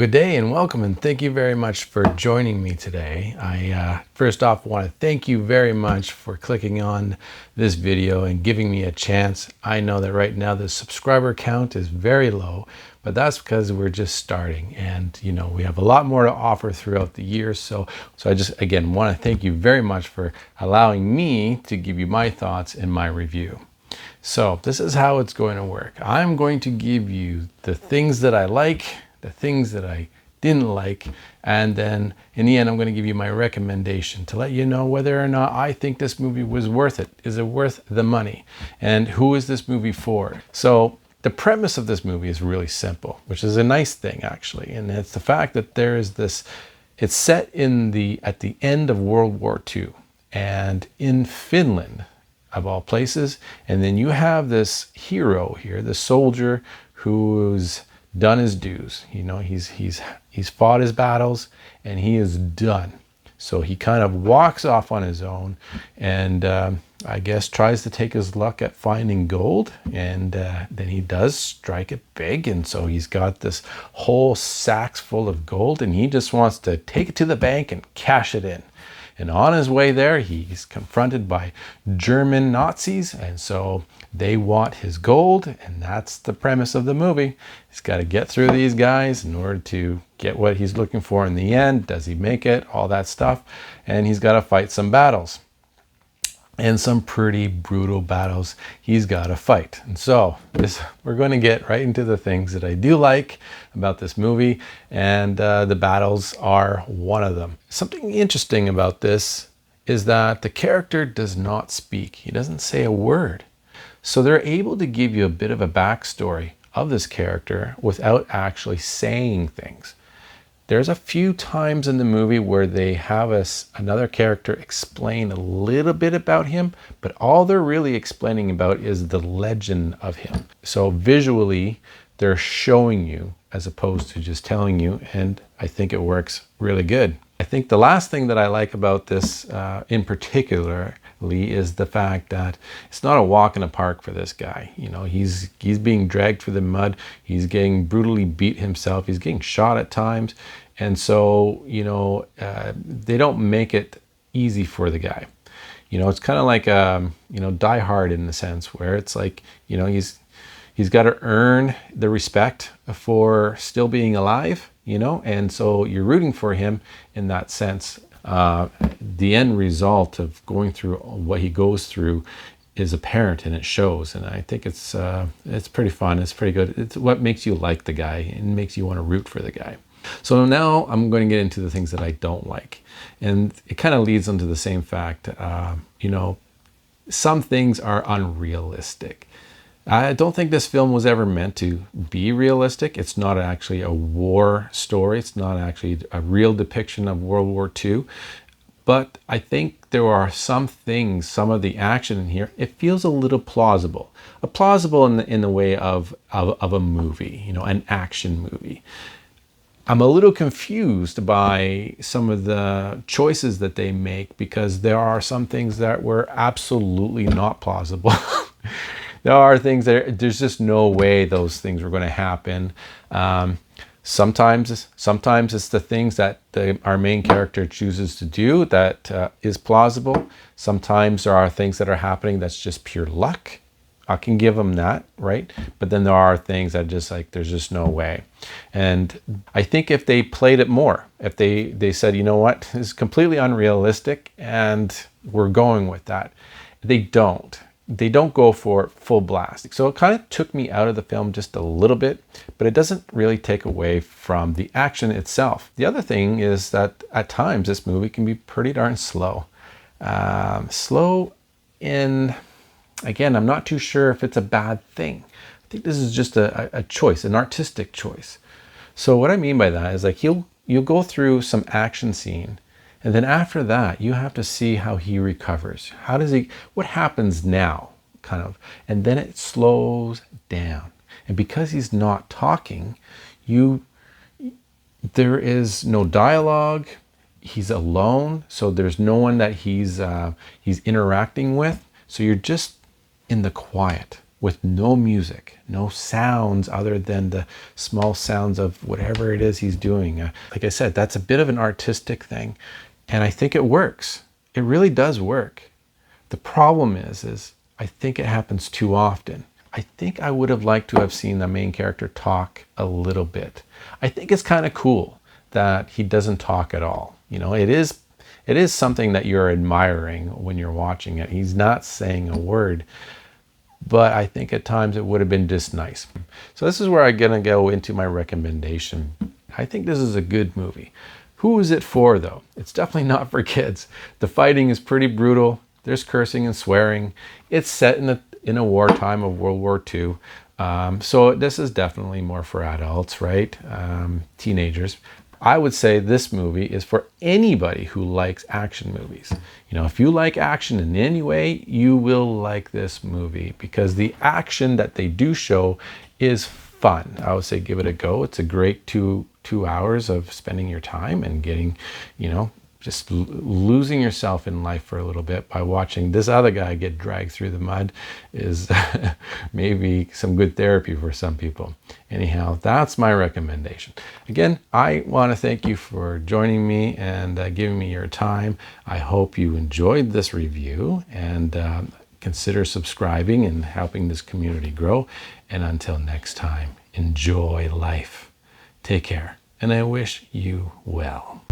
Well, good day and welcome, and thank you very much for joining me today. I first off want to thank you very much for clicking on this video and giving me a chance. I know that right now the subscriber count is very low, but that's because we're just starting, and we have a lot more to offer throughout the year. So I just again want to thank you very much for allowing me to give you my thoughts in my review. So this is how it's going to work. I'm going to give you the things that I like, the things that I didn't like, and then in the end I'm going to give you my recommendation to let you know whether or not I think this movie was worth it. Is it worth the money? And who is this movie for? So the premise of this movie is really simple, which is a nice thing actually, and it's the fact that there is this, it's set at the end of World War II and in Finland of all places, and then you have this hero here, the soldier who's done his dues. He's fought his battles and he is done. So he kind of walks off on his own and I guess tries to take his luck at finding gold, and then he does strike it big, and so he's got this whole sacks full of gold and he just wants to take it to the bank and cash it in. And on his way there, he's confronted by German Nazis, and so they want his gold, and that's the premise of the movie. He's got to get through these guys in order to get what he's looking for in the end. Does he make it? All that stuff. And he's got to fight some battles. And some pretty brutal battles he's got to fight. And so we're going to get right into the things that I do like about this movie, and the battles are one of them. Something interesting about this is that the character does not speak. He doesn't say a word. So they're able to give you a bit of a backstory of this character without actually saying things. There's a few times in the movie where they have another character explain a little bit about him, but all they're really explaining about is the legend of him. So visually, they're showing you as opposed to just telling you, and I think it works really good. I think the last thing that I like about this in particular is the fact that it's not a walk in the park for this guy. He's being dragged through the mud. He's getting brutally beat himself. He's getting shot at times. And so, they don't make it easy for the guy. It's kind of like, Die Hard in the sense where it's like, he's got to earn the respect for still being alive, and so you're rooting for him in that sense. The end result of going through what he goes through is apparent, and it shows, and I think it's pretty fun. It's pretty good. It's what makes you like the guy and makes you want to root for the guy. So now I'm going to get into the things that I don't like, and it kind of leads into the same fact. Some things are unrealistic. I don't think this film was ever meant to be realistic. It's not actually a war story. It's not actually a real depiction of World War II. But I think there are some things, some of the action in here, it feels a little plausible. Plausible in the way of a movie, an action movie. I'm a little confused by some of the choices that they make, because there are some things that were absolutely not plausible. There are things that there's just no way those things were going to happen. Sometimes it's the things that our main character chooses to do that is plausible. Sometimes there are things that are happening that's just pure luck. I can give them that, right? But then there are things that just like, there's just no way. And I think if they played it more, if they said, you know what, this is completely unrealistic and we're going with that. They don't go for full blast. So it kind of took me out of the film just a little bit, but it doesn't really take away from the action itself. The other thing is that at times this movie can be pretty darn slow. Again, I'm not too sure if it's a bad thing. I think this is just a choice, an artistic choice. So what I mean by that is like you'll go through some action scene, and then after that, you have to see how he recovers. What happens now, kind of, and then it slows down. And because he's not talking, there is no dialogue. He's alone, so there's no one that he's interacting with. So you're just in the quiet. with no music, no sounds other than the small sounds of whatever it is he's doing. Like I said, that's a bit of an artistic thing, and I think it works. It really does work. The problem is I think it happens too often. I think I would have liked to have seen the main character talk a little bit. I think it's kind of cool that he doesn't talk at all. You know, it is something that you're admiring when you're watching it. He's not saying a word, but I think at times it would have been just nice. So this is where I'm gonna go into my recommendation. I think this is a good movie. Who is it for though? It's definitely not for kids. The fighting is pretty brutal. There's cursing and swearing. It's set in a wartime of World War II. So this is definitely more for adults, right? Teenagers. I would say this movie is for anybody who likes action movies. You know, if you like action in any way, you will like this movie because the action that they do show is fun. I would say give it a go. It's a great two hours of spending your time and getting, you know, just losing yourself in life for a little bit by watching this other guy get dragged through the mud is maybe some good therapy for some people. Anyhow, that's my recommendation. Again, I want to thank you for joining me and giving me your time. I hope you enjoyed this review and consider subscribing and helping this community grow. And until next time, enjoy life. Take care, and I wish you well.